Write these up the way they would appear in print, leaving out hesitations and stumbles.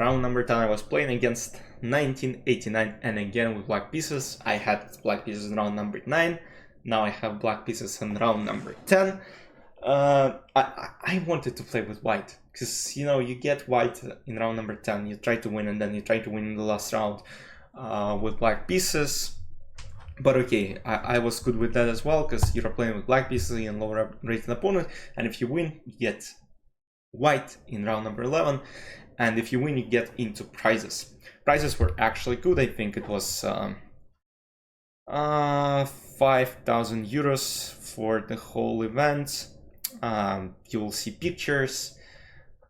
Round number 10 I was playing against 1989, and again with black pieces. I had black pieces in round number 9, now I have black pieces in round number 10. I wanted to play with white, because you get white in round number 10, you try to win, and then you try to win in the last round with black pieces. But okay, I was good with that as well, because you're playing with black pieces and lower rated opponent, and if you win, you get white in round number 11, and if you win, you get into prizes. Prizes were actually good. I think it was 5,000 euros for the whole event. You will see pictures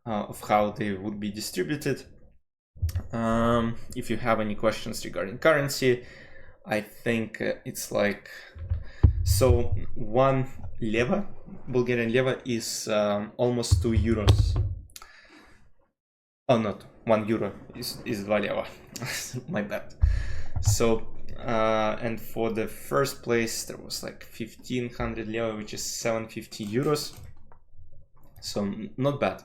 of how they would be distributed. If you have any questions regarding currency, I think it's like, so 1 leva, Bulgarian leva, is almost 2 euros. Oh, not 1 euro is 2 leva. My bad. So and for the first place there was like 1500 leva, which is 750 euros. So not bad.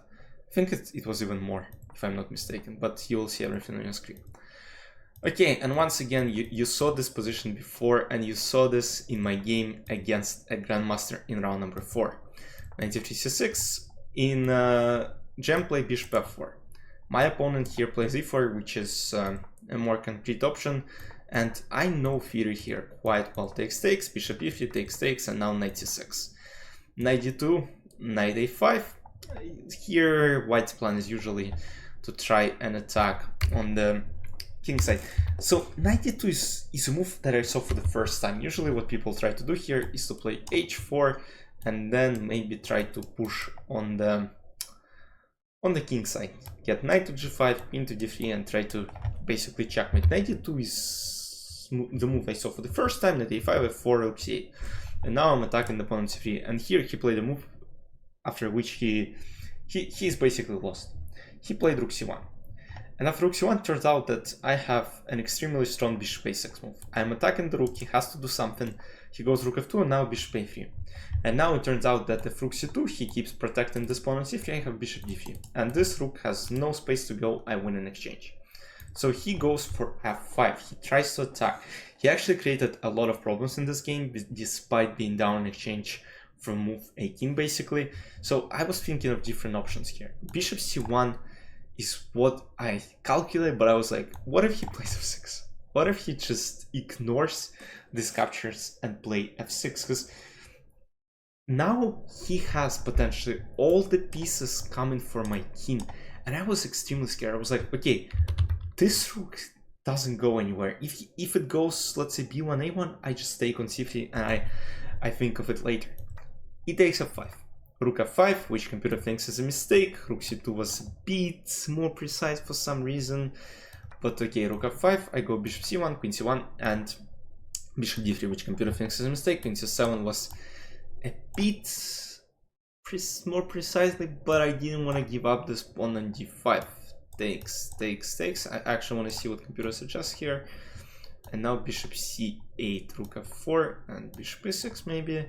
I think it was even more, if I'm not mistaken, but you will see everything on your screen. Okay, and once again, you saw this position before, and you saw this in my game against a Grandmaster in round number 4. 93c6 in gem play bishop f4. My opponent here plays e4, which is a more concrete option, and I know theory here quite well. Takes, bishop e3, takes, and now knight c6. Knight d2, knight a5. Here, white's plan is usually to try and attack on the king side. So knight d2 is a move that I saw for the first time. Usually what people try to do here is to play h4 and then maybe try to push on the king side. Get knight to g5, queen to d3, and try to basically checkmate. Knight d2 is the move I saw for the first time. Knight a5, f4, rook c8. And now I'm attacking the opponent c3, and here he played a move after which he's basically lost. He played rook c1. And after rook c1, turns out that I have an extremely strong bishop a6 move. I'm attacking the rook, he has to do something. He goes rook f2, and now bishop a3. And now it turns out that if rook c2, he keeps protecting this pawn on c3, I have bishop d3. And this rook has no space to go, I win an exchange. So he goes for f5, he tries to attack. He actually created a lot of problems in this game, despite being down in exchange from move 18 basically. So I was thinking of different options here. Bishop c1 is what I calculated, but I was like, what if he plays f6? What if he just ignores these captures and play f6? Because now he has potentially all the pieces coming for my king, and I was extremely scared. I was like, okay, this rook doesn't go anywhere. If it goes, let's say b1, a1, I just take on c3 and I think of it later. He takes f5. Rook f5, which computer thinks is a mistake. Rook c2 was a bit more precise for some reason. But okay, rook f5, I go bishop c1, queen c1, and bishop d3, which computer thinks is a mistake. Queen c7 was a bit more precisely, but I didn't want to give up this pawn on d5. Takes. I actually want to see what computer suggests here. And now bishop c8, rook f4, and bishop e6 maybe.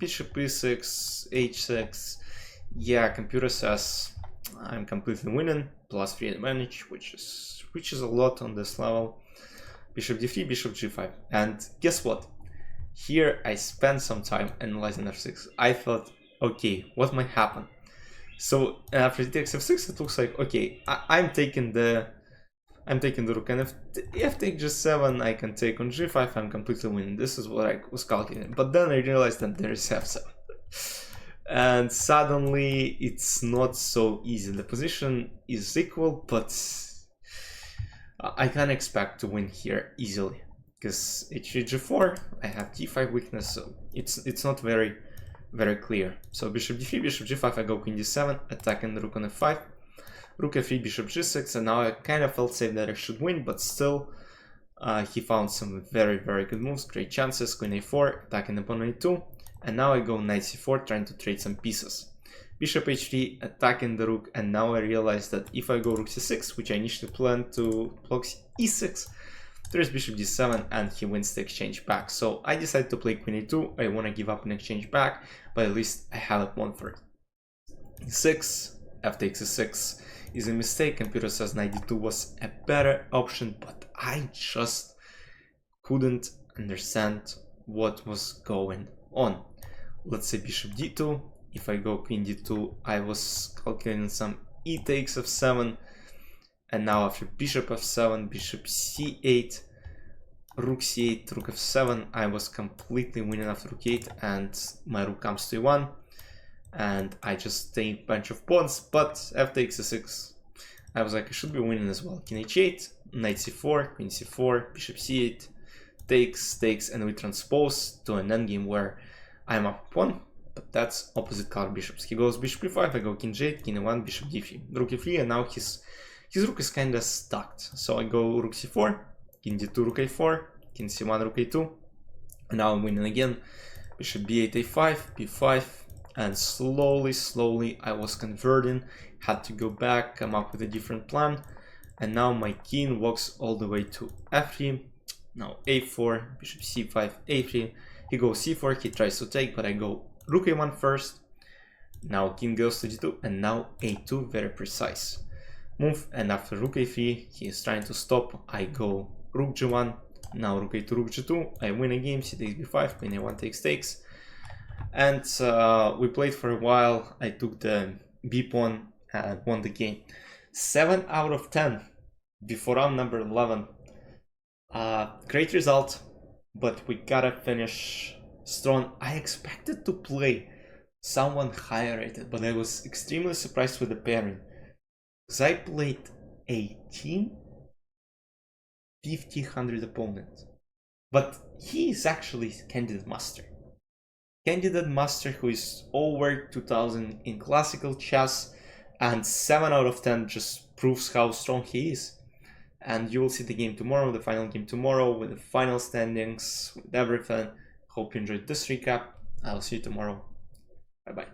Bishop e6, h6. Yeah, computer says I'm completely winning, plus 3 advantage, which is a lot on this level. Bishop d3, bishop g5. And guess what? Here I spent some time analyzing f6. I thought, okay, what might happen? So after he takes f6, it looks like, okay, I'm taking the rook, and if take g7, I can take on g5, I'm completely winning. This is what I was calculating. But then I realized that there is f7. And suddenly it's not so easy. The position is equal, but I can't expect to win here easily. Because h3, g4, I have d5 weakness, so it's not very clear. So bishop d3, bishop g5, I go queen d7, attacking the rook on f5. Rook f3, bishop g6, and now I kind of felt safe that I should win, but still he found some very good moves, great chances. Queen a4, attacking opponent a2, and now I go knight c4, trying to trade some pieces. Bishop h3, attacking the rook, and now I realize that if I go rook c6, which I initially planned to block e6, there's bishop d7, and he wins the exchange back. So I decided to play queen a2, I want to give up an exchange back, but at least I have a pawn for it. e6, f takes e6, is a mistake. Computer says knight d2 was a better option, but I just couldn't understand what was going on. Let's say bishop d2. If I go queen d2, I was calculating some e takes f7, and now after bishop f7, bishop c8, rook c8, rook f7, I was completely winning after rook 8, and my rook comes to e1, and I just take a bunch of pawns, but f takes e6. I was like, I should be winning as well. King h8, knight c4, queen c4, bishop c8, takes, and we transpose to an endgame where I'm up pawn, but that's opposite color bishops. He goes bishop e5, I go king j8, king e1, bishop d3, rook e3, and now his rook is kind of stuck. So I go rook c4, king d2, rook a4, king c1, rook a2, and now I'm winning again. Bishop b8, a5, b5, and slowly I was converting, had to go back, come up with a different plan, and now my king walks all the way to f3. Now a4, bishop c5, a3, he goes c4, he tries to take, but I go rook a1 first, now king goes to d2, and now a2, very precise move, and after rook a3, he is trying to stop, I go rook g1, now rook a2, rook g2, I win a game, c takes b5, queen a1 takes, and we played for a while, I took the b pawn and won the game. 7 out of 10 before round number 11. Great result, but we gotta finish strong. I expected to play someone higher rated, but I was extremely surprised with the pairing. Because I played a team 50-100 opponent, but he is actually candidate master. Candidate master who is over 2000 in classical chess, and 7 out of 10 just proves how strong he is. And you will see the game tomorrow, the final game tomorrow, with the final standings, with everything. Hope you enjoyed this recap. I'll see you tomorrow. Bye bye.